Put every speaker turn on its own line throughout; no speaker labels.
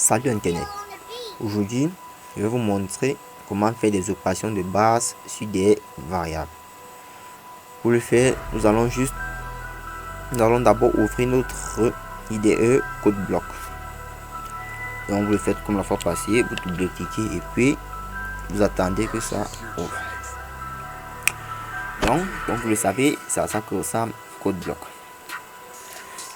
Salut Internet. Aujourd'hui, je vais vous montrer comment faire des opérations de base sur des variables. Pour le faire, nous allons d'abord ouvrir notre IDE code bloc. Donc vous le faites comme la fois passée, vous double-cliquez et puis vous attendez que ça ouvre. Donc comme vous le savez, c'est à ça que ressemble code bloc.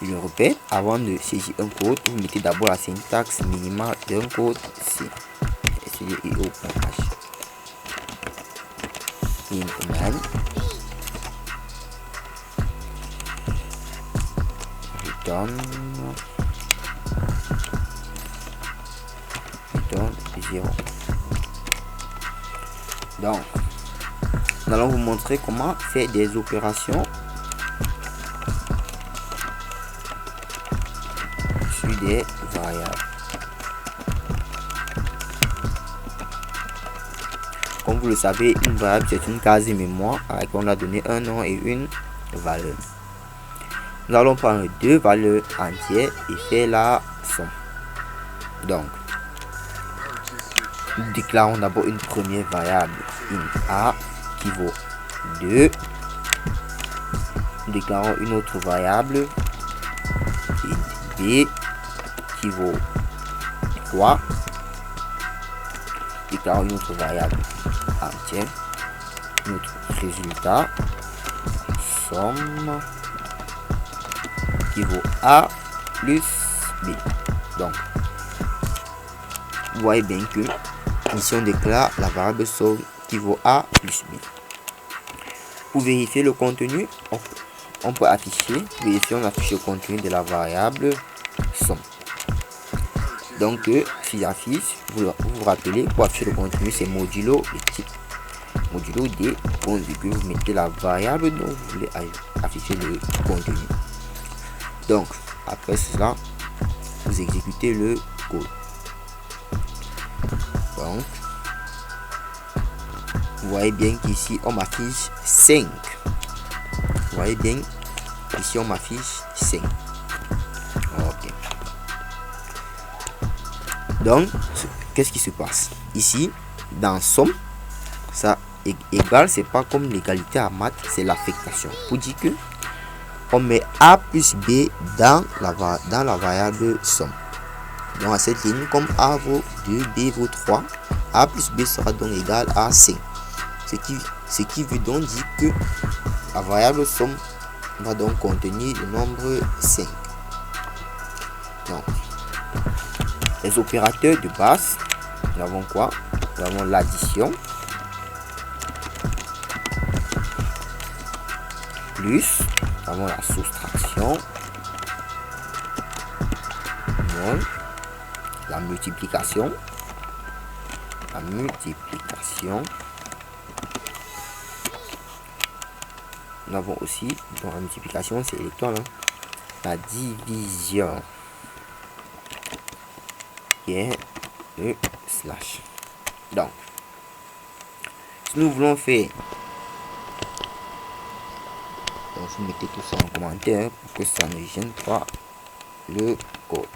Je le répète, avant de saisir un code, vous mettez d'abord la syntaxe minimale d'un code C. STDIO.h. Int return 0. Donc, nous allons vous montrer comment faire des opérations sur des variables. Comme vous le savez, une variable c'est une case mémoire à laquelle on a donné un nom et une valeur. Nous allons prendre deux valeurs entières et faire la somme. Donc, nous déclarons d'abord une première variable int a qui vaut 2. Nous déclarons une autre variable int b qui vaut 3. Déclarons une autre variable entière. Notre résultat somme qui vaut a plus b. Donc, vous voyez bien que ici on déclare la variable somme qui vaut a plus b. Pour vérifier le contenu, on peut afficher, vérifier, on affiche le contenu de la variable somme. Donc, si j'affiche, vous vous rappelez, pour afficher le contenu, c'est modulo et type. Modulo d, point virgule, vous mettez la variable dont vous voulez afficher le contenu. Donc, après cela, vous exécutez le code. Donc, vous voyez bien qu'ici, on m'affiche 5. Vous voyez bien, ici, on m'affiche 5. Ok. Donc, qu'est-ce qui se passe? Ici, dans somme, ça égal, c'est pas comme l'égalité à maths, c'est l'affectation. Pour dire que on met a plus b dans la variable somme. Donc à cette ligne, comme a vaut 2, b vaut 3, a plus b sera donc égal à 5. Ce qui veut donc dire que la variable somme va donc contenir le nombre 5. Donc, les opérateurs de base, nous avons quoi? Nous avons l'addition, plus, nous avons la soustraction, moins, la multiplication, nous avons aussi, dans la multiplication c'est l'étoile, hein, la division et le slash. Donc, si nous voulons faire, donc vous mettez tout ça en commentaire pour que ça ne gêne pas le code.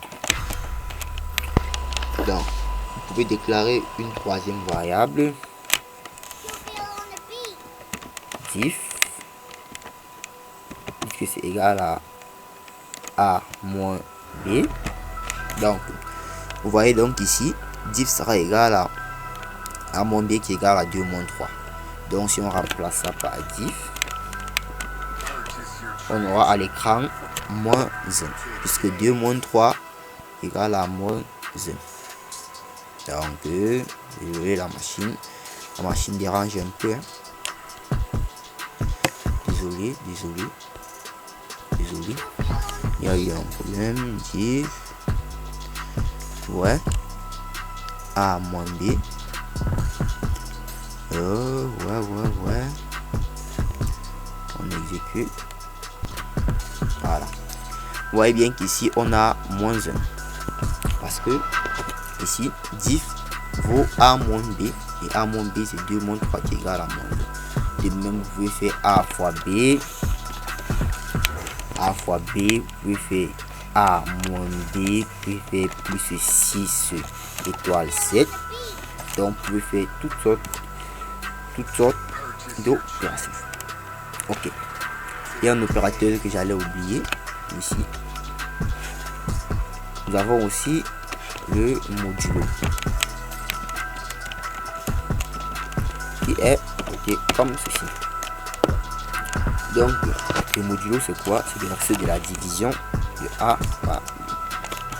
Donc, vous pouvez déclarer une troisième variable diff, puisque c'est égal à a moins b. Donc, vous voyez donc ici, diff sera égal à a moins b qui est égal à 2 moins 3. Donc, si on remplace ça par diff, on aura à l'écran moins 1, puisque 2 moins 3 égale à moins 1. Donc, désolé, la machine dérange un peu, hein. Désolé, il y a eu un problème. Diff, ouais, a moins b, ouais, on exécute. Voilà, vous voyez bien qu'ici on a moins 1 parce que ici diff vaut a moins b et a moins b c'est 2 moins 3 qui est égal à moins 2. De même, vous pouvez faire a fois b, vous pouvez faire A moins B peut faire plus 6 étoile 7. Donc, vous pouvez faire toutes sortes d'opérations. Ok. Il y a un opérateur que j'allais oublier ici. Nous avons aussi le modulo qui est comme ceci. Donc, le modulo, c'est quoi? C'est l'exercice de la division de A par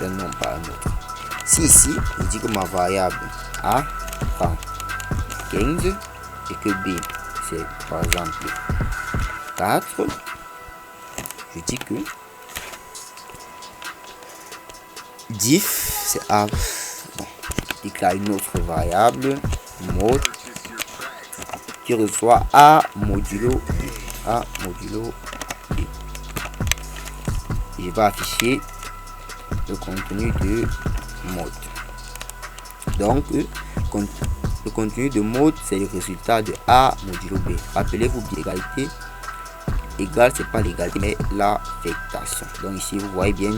un nombre par un autre. Si ici, je dis que ma variable A prend 15 et que B, c'est par exemple 4, je dis que diff, c'est A. Bon, je déclare une autre variable, mode, qui reçoit A modulo B. A modulo B. Et je vais afficher le contenu de mode. Donc, le contenu de mode, c'est le résultat de A modulo B. Rappelez-vous, l'égalité égale, c'est pas l'égalité, mais l'affectation. Donc ici, vous voyez bien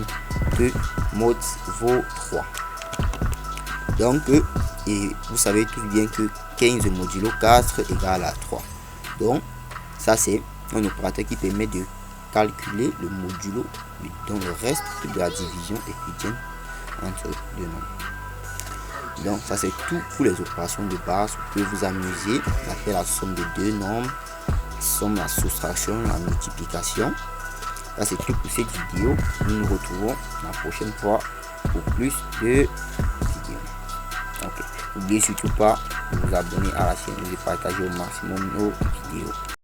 que mode vaut 3. Donc, et vous savez tous bien que 15 modulo 4 égale à 3. Donc, ça c'est un opérateur qui permet de calculer le modulo dans le reste de la division euclidienne entre deux nombres. Donc, ça c'est tout pour les opérations de base. Vous pouvez vous amuser à faire la somme de deux nombres, somme, la soustraction, la multiplication. Ça c'est tout pour cette vidéo. Nous nous retrouvons la prochaine fois pour plus de vidéos. Ok. N'oubliez surtout pas de vous abonner à la chaîne et de partager au maximum nos vidéos.